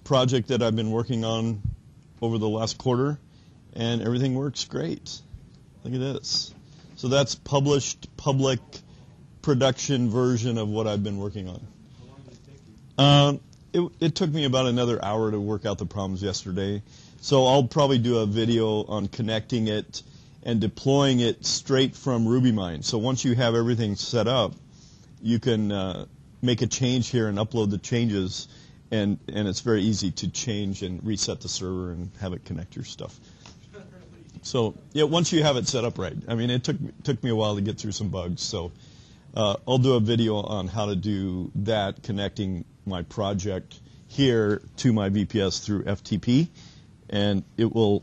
project that I've been working on over the last quarter, and everything works great. Look at this. So that's published, public production version of what I've been working on. How long did it take you? It took me about another hour to work out the problems yesterday. So I'll probably do a video on connecting it and deploying it straight from RubyMine. So once you have everything set up, you can make a change here and upload the changes, and it's very easy to change and reset the server and have it connect your stuff. So yeah, once you have it set up right. I mean, it took me a while to get through some bugs. So I'll do a video on how to do that, connecting my project here to my VPS through FTP, and it will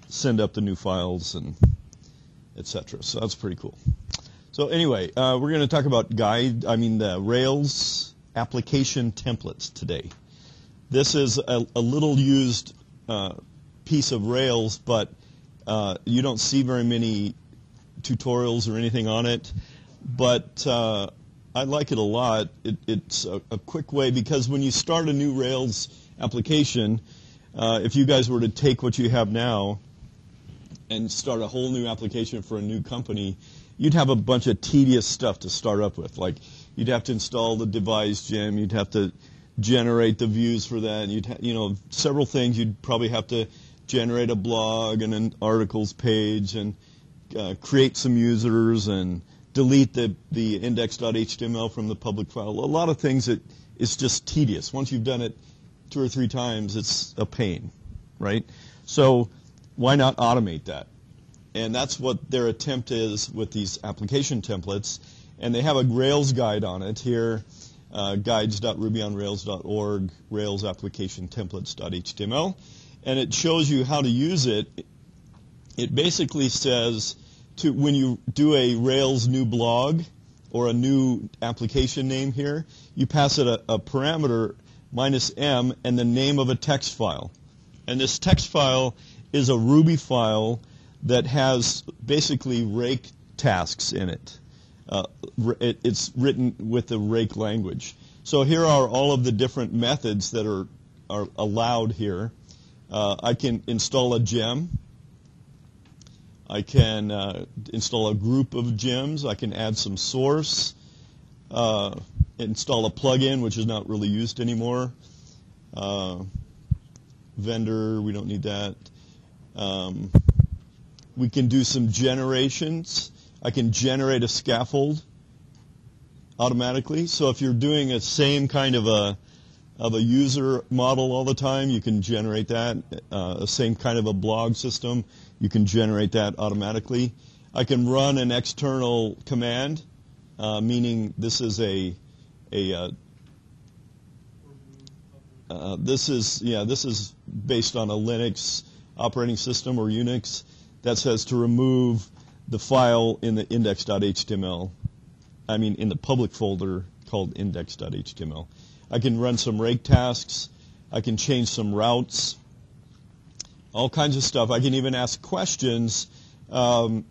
send up the new files and etc. So that's pretty cool. So anyway, we're going to talk about the Rails application templates today. This is a little used piece of Rails, but you don't see very many tutorials or anything on it. But I like it a lot. It's a quick way, because when you start a new Rails application, if you guys were to take what you have now and start a whole new application for a new company, you'd have a bunch of tedious stuff to start up with. Like, you'd have to install the device gem, you'd have to generate the views for that, and several things. You'd probably have to generate a blog and an articles page, and create some users, and delete the index.html from the public file. A lot of things that it's just tedious. Once you've done it 2 or 3 times, it's a pain, right? So why not automate that? And that's what their attempt is with these application templates. And they have a Rails guide on it here, guides.rubyonrails.org, Rails application templates.html. And it shows you how to use it. It basically says, when you do a Rails new blog or a new application name here, you pass it a parameter -m and the name of a text file. And this text file is a Ruby file that has basically rake tasks in it. It's written with the rake language. So here are all of the different methods that are allowed here. I can install a gem. I can install a group of gems. I can add some source, install a plugin, which is not really used anymore. Vendor, we don't need that. We can do some generations. I can generate a scaffold automatically. So if you're doing a same kind of a user model all the time, you can generate that. The same kind of a blog system, you can generate that automatically. I can run an external command, meaning this is this is based on a Linux operating system or Unix that says to remove the file in the index.html. I mean, in the public folder called index.html. I can run some rake tasks. I can change some routes. All kinds of stuff. I can even ask questions so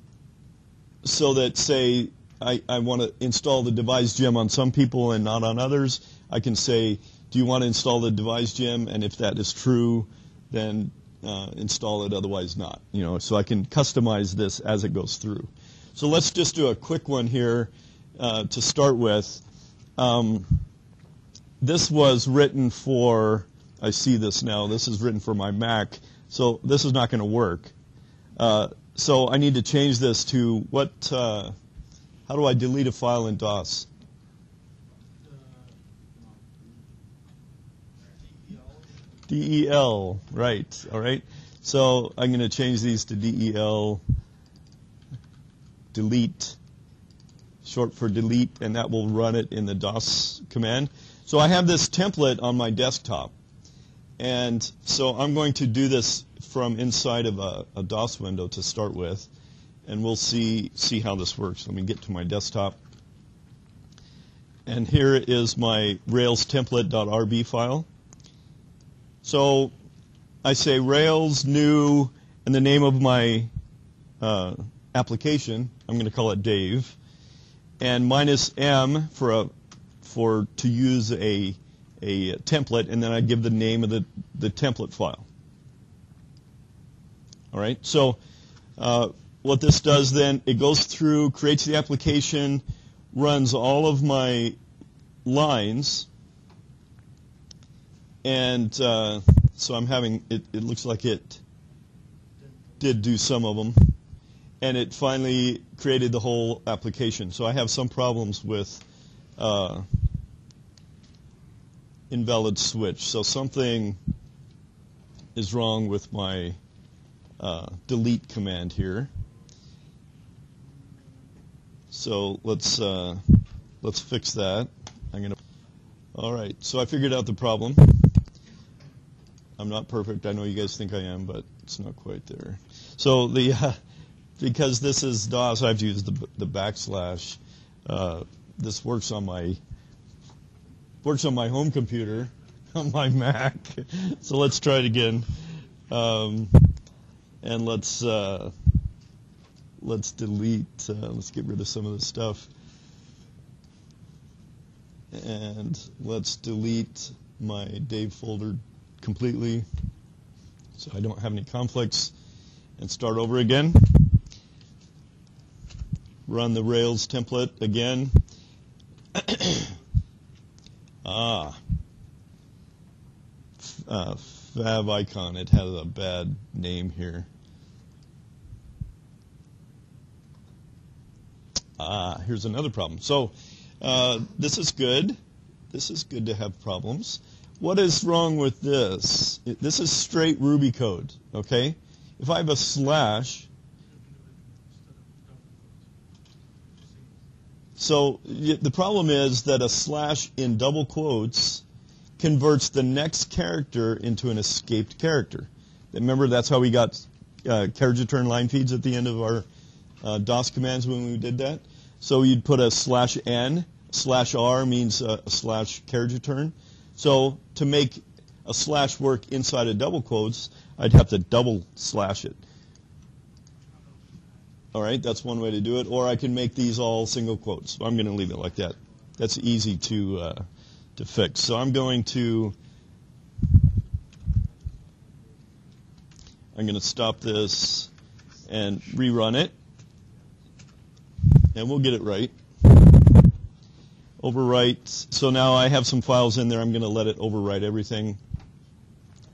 that, say, I want to install the device gem on some people and not on others. I can say, do you want to install the device gem? And if that is true, then install it, otherwise not. So I can customize this as it goes through. So let's just do a quick one here to start with. This was written for, I see this now, this is written for my Mac, so this is not going to work. So I need to change this to how do I delete a file in DOS? DEL, right, all right. So I'm going to change these to DEL, delete, short for delete, and that will run it in the DOS command. So I have this template on my desktop, and so I'm going to do this from inside of a DOS window to start with, and we'll see how this works. Let me get to my desktop. And here is my Rails template.rb file. So I say Rails new, and the name of my application, I'm going to call it Dave, and -m to use a a template, and then I give the name of the template file. All right, so what this does then, it goes through, creates the application, runs all of my lines, and so I'm having, it looks like it did do some of them, and it finally created the whole application. So I have some problems with invalid switch. So something is wrong with my delete command here. So let's fix that. All right, so I figured out the problem. I'm not perfect. I know you guys think I am, but it's not quite there. So because this is DOS, I have to use the backslash. This works on my home computer, on my Mac. So let's try it again, and let's delete. Let's get rid of some of the stuff, and let's delete my Dave folder completely, so I don't have any conflicts, and start over again. Run the Rails template again. Favicon, it has a bad name here. Here's another problem. So this is good. This is good to have problems. What is wrong with this? This is straight Ruby code, okay? If I have a slash, so the problem is that a slash in double quotes converts the next character into an escaped character. Remember, that's how we got carriage return line feeds at the end of our DOS commands when we did that. So you'd put a slash n, slash r means a slash carriage return. So to make a slash work inside of double quotes, I'd have to double slash it. All right, that's one way to do it. Or I can make these all single quotes. So I'm going to leave it like that. That's easy to fix. So I'm going to stop this and rerun it, and we'll get it right. Overwrite. So now I have some files in there. I'm going to let it overwrite everything.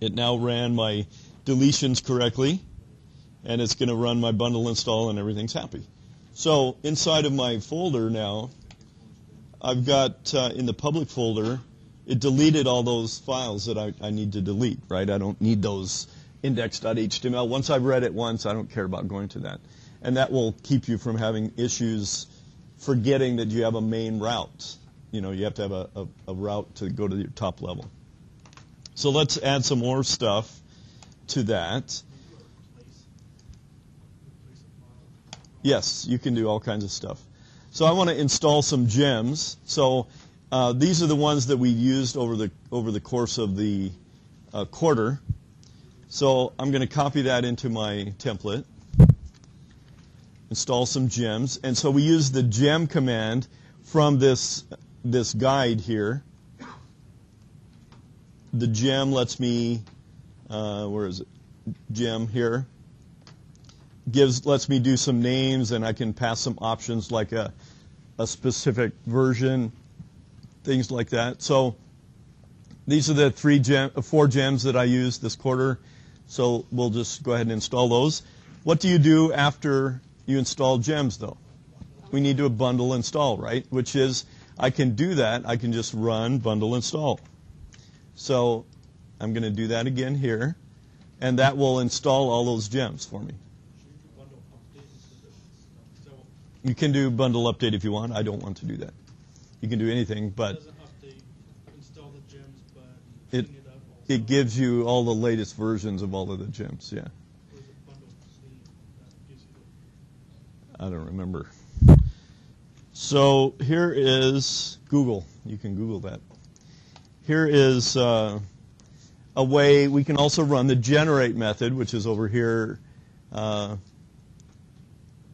It now ran my deletions correctly, and it's going to run my bundle install, and everything's happy. So inside of my folder now, I've got in the public folder, it deleted all those files that I need to delete, right? I don't need those index.html. Once I've read it once, I don't care about going to that. And that will keep you from having issues forgetting that you have a main route. You know, you have to have a route to go to your top level. So let's add some more stuff to that. Yes, you can do all kinds of stuff. So I want to install some gems. So these are the ones that we used over the course of the quarter. So I'm going to copy that into my template. Install some gems. And so we use the gem command from this guide here. The gem lets me, where is it? Gem here. Lets me do some names, and I can pass some options like a specific version, things like that. So these are the 4 gems that I used this quarter. So we'll just go ahead and install those. What do you do after you install gems, though? We need to do a bundle install, right? Which is, I can do that. I can just run bundle install. So I'm going to do that again here, and that will install all those gems for me. You can do bundle update if you want. I don't want to do that. You can do anything, but it doesn't update, install the gems, but clean it up also. It gives you all the latest versions of all of the gems, yeah. Or is it bundle clean that gives you the... I don't remember. So here is Google. You can Google that. Here is a way we can also run the generate method, which is over here.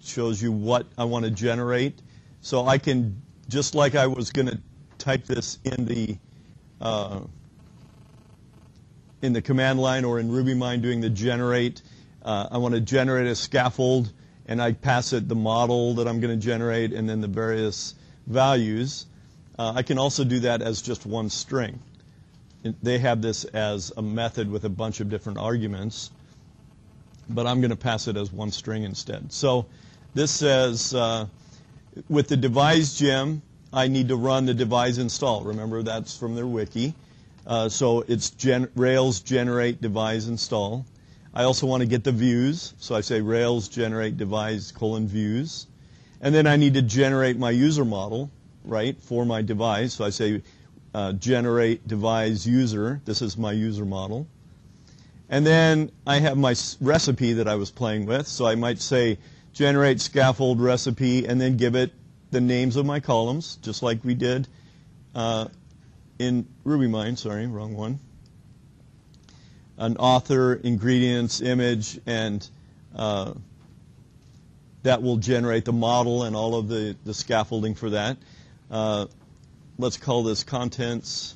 Shows you what I want to generate. So I can, just like I was going to type this in the in the command line or in RubyMine doing the generate. I want to generate a scaffold, and I pass it the model that I'm going to generate and then the various values. I can also do that as just one string. They have this as a method with a bunch of different arguments, but I'm going to pass it as one string instead. So this says, with the devise gem, I need to run the devise install. Remember, that's from their wiki. So it's Rails generate devise install. I also want to get the views, so I say Rails generate devise : views. And then I need to generate my user model, right, for my devise. So I say generate devise user. This is my user model. And then I have my recipe that I was playing with. So I might say generate scaffold recipe and then give it the names of my columns, just like we did in RubyMine. Sorry, wrong one. An author, ingredients, image, and that will generate the model and all of the scaffolding for that. Let's call this contents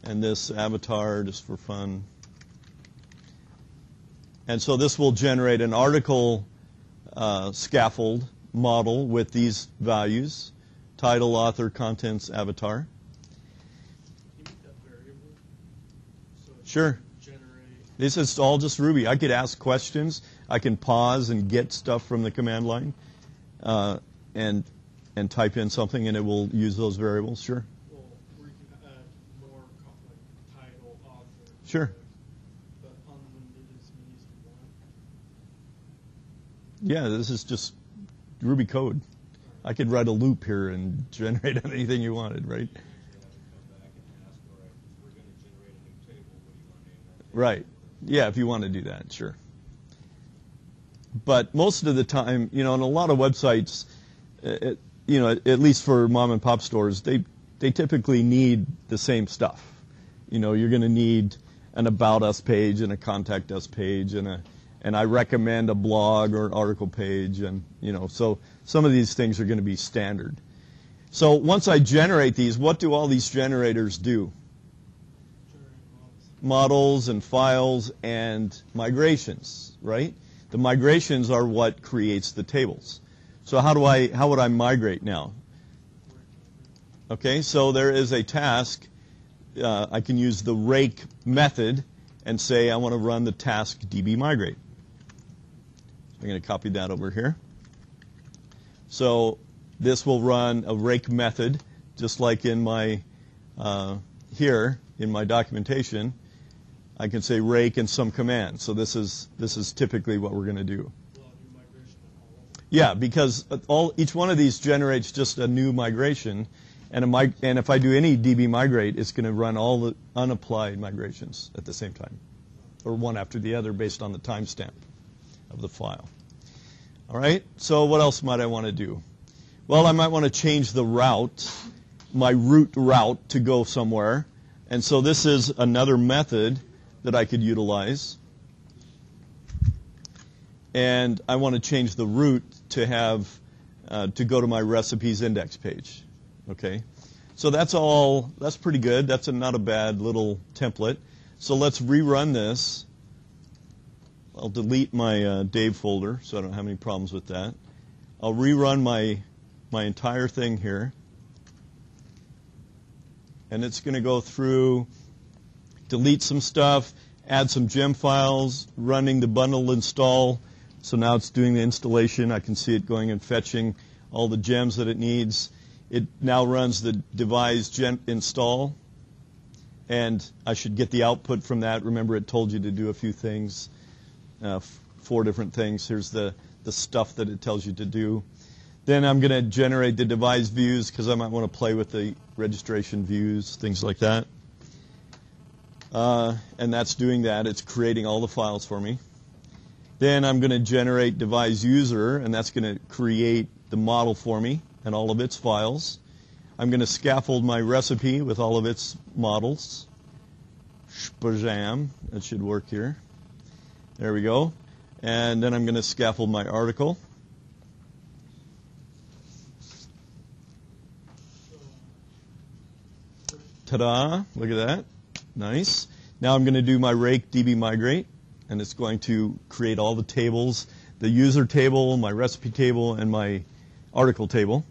and this avatar just for fun. And so this will generate an article scaffold model with these values: title, author, contents, avatar. Can you make that variable? So it Sure. generate. This is all just Ruby. I could ask questions. I can pause and get stuff from the command line and type in something, and it will use those variables. Sure. Well, where you can add more like title, author. Sure. But unlimited is means you want. Yeah, this is just Ruby code. I could write a loop here and generate anything you wanted, right? Right. Yeah, if you want to do that, sure. But most of the time, in a lot of websites, at least for mom and pop stores, they typically need the same stuff. You're going to need an About Us page and a Contact Us page and I recommend a blog or an article page, and so some of these things are going to be standard. So once I generate these, what do all these generators do? Models and files and migrations, right? The migrations are what creates the tables. So how would I migrate now? Okay, so there is a task. I can use the rake method and say I want to run the task db migrate. I'm going to copy that over here. So this will run a rake method, just like in my here in my documentation. I can say rake and some command. So this is typically what we're going to do. Yeah, because each one of these generates just a new migration, and if I do any db migrate, it's going to run all the unapplied migrations at the same time, or one after the other based on the timestamp of the file. All right, so what else might I want to do? Well, I might want to change the route, my root route to go somewhere, and so this is another method that I could utilize. And I want to change the route to have to go to my recipes index page. Okay, so that's pretty good. That's not a bad little template. So let's rerun this. I'll delete my Dave folder so I don't have any problems with that. I'll rerun my entire thing here, and it's going to go through, delete some stuff, add some gem files, running the bundle install. So now it's doing the installation. I can see it going and fetching all the gems that it needs. It now runs the devise gem install, and I should get the output from that. Remember, it told you to do a few things, 4 different things. Here's the stuff that it tells you to do. Then I'm going to generate the devise views because I might want to play with the registration views, things like that. And that's doing that. It's creating all the files for me. Then I'm going to generate devise user, and that's going to create the model for me and all of its files. I'm going to scaffold my recipe with all of its models. Spajam. That should work here. There we go. And then I'm going to scaffold my article. Ta-da! Look at that. Nice. Now I'm going to do my rake db migrate, and it's going to create all the tables, the user table, my recipe table, and my article table.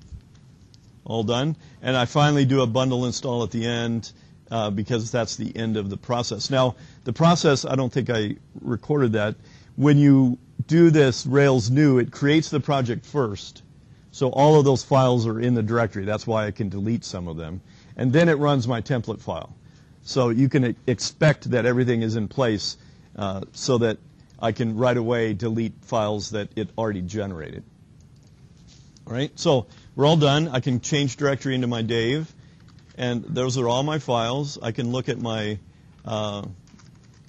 All done. And I finally do a bundle install at the end because that's the end of the process. Now, the process, I don't think I recorded that. When you do this Rails new, it creates the project first. So all of those files are in the directory. That's why I can delete some of them. And then it runs my template file. So you can expect that everything is in place so that I can right away delete files that it already generated. All right, so we're all done. I can change directory into my Dave, and those are all my files. I can look at my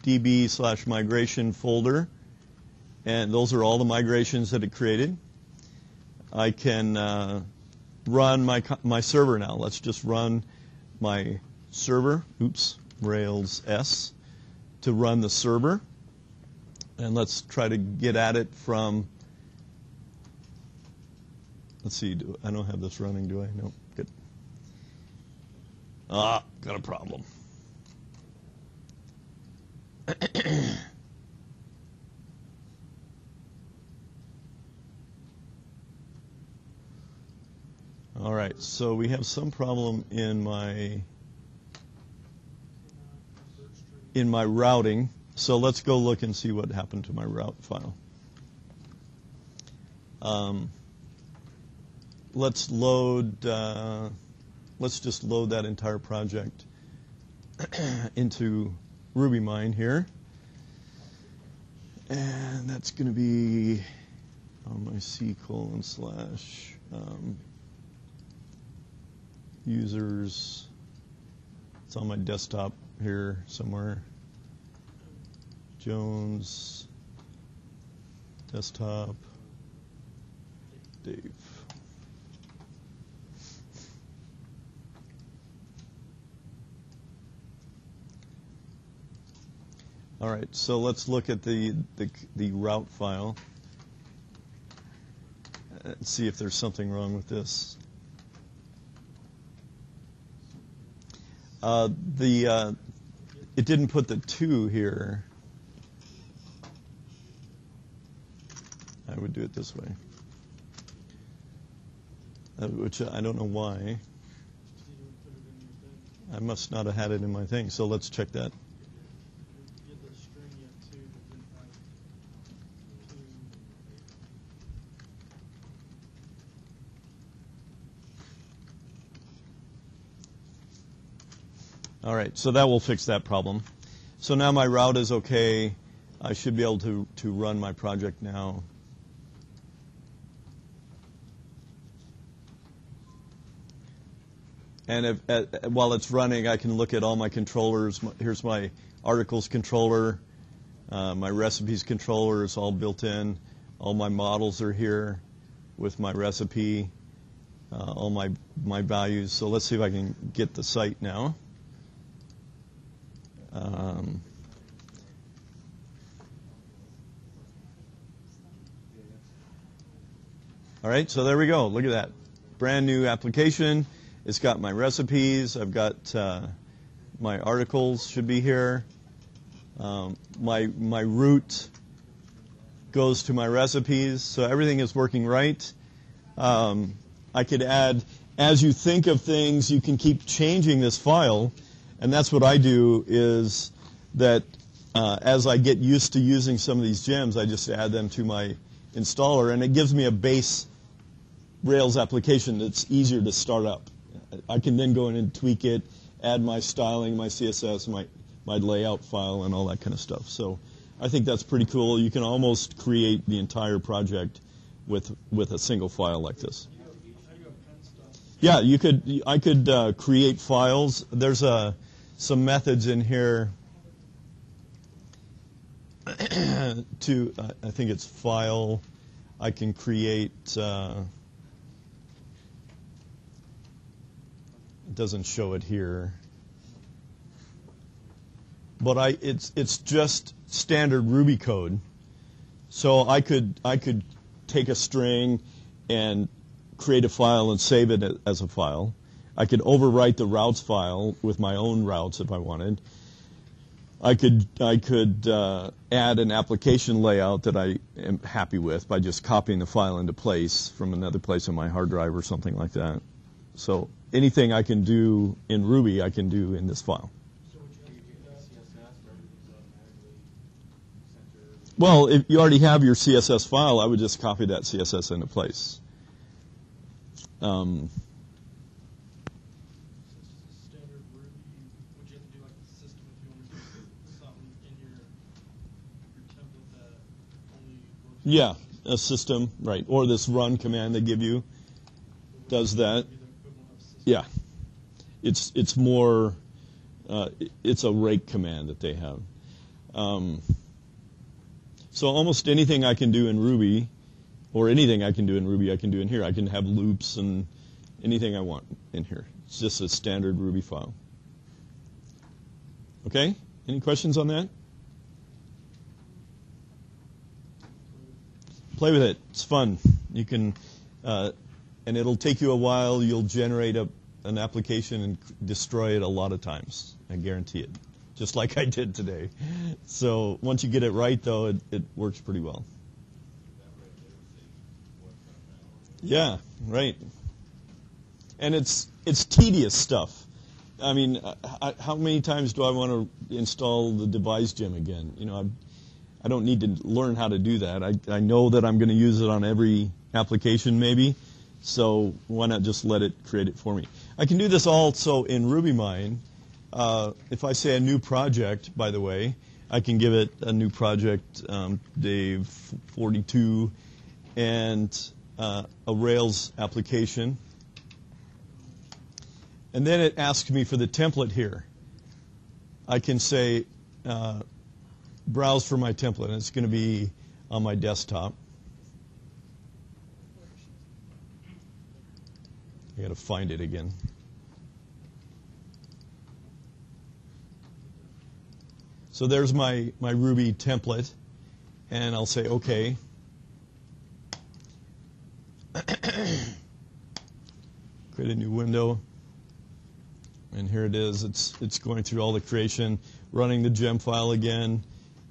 db/migration folder, and those are all the migrations that it created. I can run my server now. Let's just run my server, Rails S, to run the server. And let's try to get at it from, let's see, I don't have this running, do I? No, good. Got a problem. All right, so we have some problem in my routing. So let's go look and see what happened to my route file. Let's just load that entire project into RubyMine here. And that's going to be on my C:/users. It's on my desktop here somewhere. Jones, desktop, Dave. All right, so let's look at the route file and see if there's something wrong with this. It didn't put the 2 here. I would do it this way, which I don't know why. I must not have had it in my thing, so let's check that. All right, so that will fix that problem. So now my route is okay. I should be able to run my project now. And while it's running, I can look at all my controllers. Here's my articles controller. My recipes controller is all built in. All my models are here with my recipe, all my values. So let's see if I can get the site now. All right, so there we go. Look at that. Brand new application. It's got my recipes. I've got my articles should be here. My route goes to my recipes, so everything is working right. I could add, as you think of things, you can keep changing this file, and that's what I do is that as I get used to using some of these gems, I just add them to my installer, and it gives me a base Rails application that's easier to start up. I can then go in and tweak it, add my styling, my CSS, my layout file, and all that kind of stuff. So I think that's pretty cool. You can almost create the entire project with a single file like this. Yeah, I could create files. There's some methods in here to, I think it's file. I can create. It doesn't show it here, but it's just standard Ruby code. So I could take a string and create a file and save it as a file. I could overwrite the routes file with my own routes if I wanted. I could add an application layout that I am happy with by just copying the file into place from another place on my hard drive or something like that. So anything I can do in Ruby, I can do in this file. So would you have to do that CSS or everything's automatically centered? Well, if you already have your CSS file, I would just copy that CSS into place. Standard Ruby, would you have to do like a system if you want to do something in your template that only works? Yeah, a system, right. Or this run command they give you does that. Be the equivalent of system? Yeah. It's more, it's a rake command that they have. So almost anything I can do in Ruby, or anything I can do in Ruby, I can do in here. I can have loops and anything I want in here. It's just a standard Ruby file. Okay? Any questions on that? Play with it. It's fun. You can, and it'll take you a while. You'll generate an application and destroy it a lot of times. I guarantee it. Just like I did today. So once you get it right, though, it works pretty well. Yeah, right. And it's tedious stuff. I mean, how many times do I want to install the Devise gem again? You know, I don't need to learn how to do that. I know that I'm going to use it on every application maybe, so why not just let it create it for me? I can do this also in RubyMine. If I say a new project, by the way, I can give it a new project, Dave 42, and a Rails application. And then it asks me for the template here. I can say, browse for my template, and it's going to be on my desktop. I got to find it again. So there's my Ruby template, and I'll say OK. Create a new window, and here it is. It's going through all the creation, running the gem file again,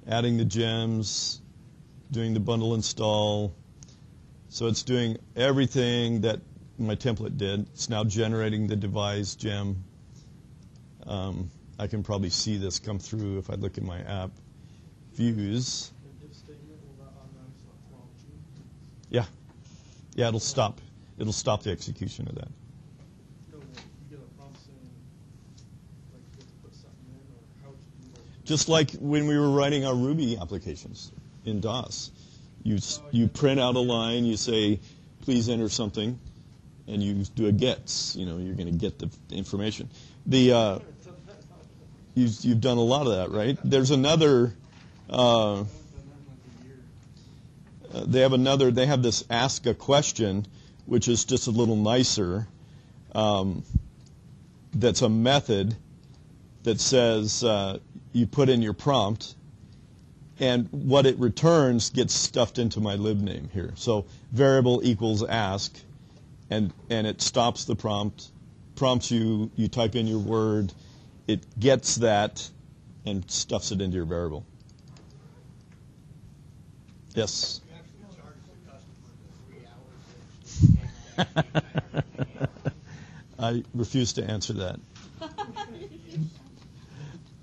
adding the gems, doing the bundle install. So it's doing everything that my template did. It's now generating the Devise gem. I can probably see this come through if I look in my app views. An if statement, will that automatically stop prompt you? Yeah. Yeah, it'll stop. It'll stop the execution of that. No, you get a prompt saying, like, you have to put something in, or how would you do that? Just like when we were writing our Ruby applications in DOS. You print out a line, you say, please enter something, and you do a gets. You know, you're going to get the information. You've done a lot of that, right? There's another. They have this ask a question, which is just a little nicer. That's a method that says you put in your prompt, and what it returns gets stuffed into my libname here. So variable equals ask, and it stops the prompt, prompts you, you type in your word, it gets that and stuffs it into your variable. Yes? I refuse to answer that.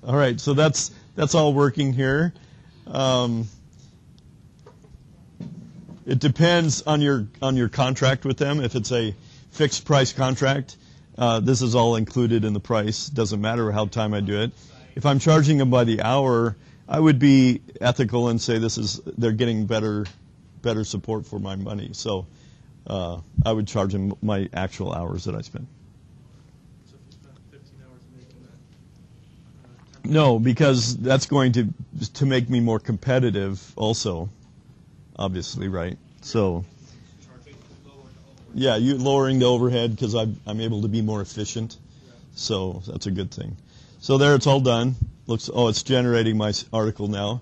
All right, so that's all working here. It depends on your contract with them. If it's a fixed price contract, this is all included in the price. Doesn't matter how time I do it. If I'm charging them by the hour, I would be ethical and say they're getting better support for my money. So I would charge them my actual hours that I spend. So if you spent 15 hours making that, No, because that's going to make me more competitive also, obviously, right? So, yeah, you lowering the overhead because I'm able to be more efficient. So that's a good thing. So there, it's all done. It's generating my article now.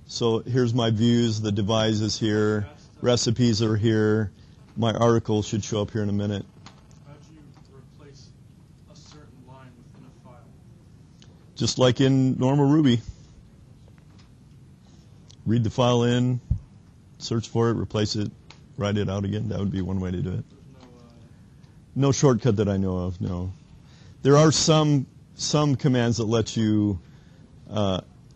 So here's my views. The Devise is here. Recipes are here. My article should show up here in a minute. How'd you replace a certain line within a file? Just like in normal Ruby. Read the file in, search for it, replace it, write it out again. That would be one way to do it. There's No shortcut that I know of, no. There are some commands that let you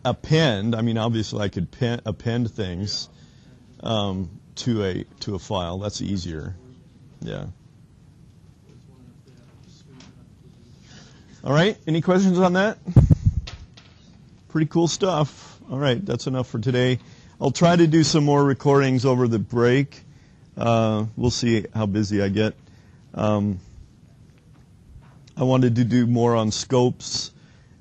append. I mean, obviously I could append things to a file. That's easier. Yeah. All right. Any questions on that? Pretty cool stuff. All right. That's enough for today. I'll try to do some more recordings over the break. We'll see how busy I get. I wanted to do more on scopes,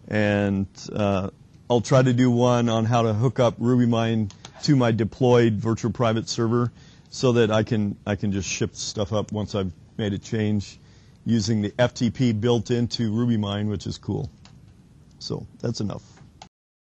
and I'll try to do one on how to hook up RubyMine to my deployed virtual private server so that I can just ship stuff up once I've made a change using the FTP built into RubyMine, which is cool. So that's enough.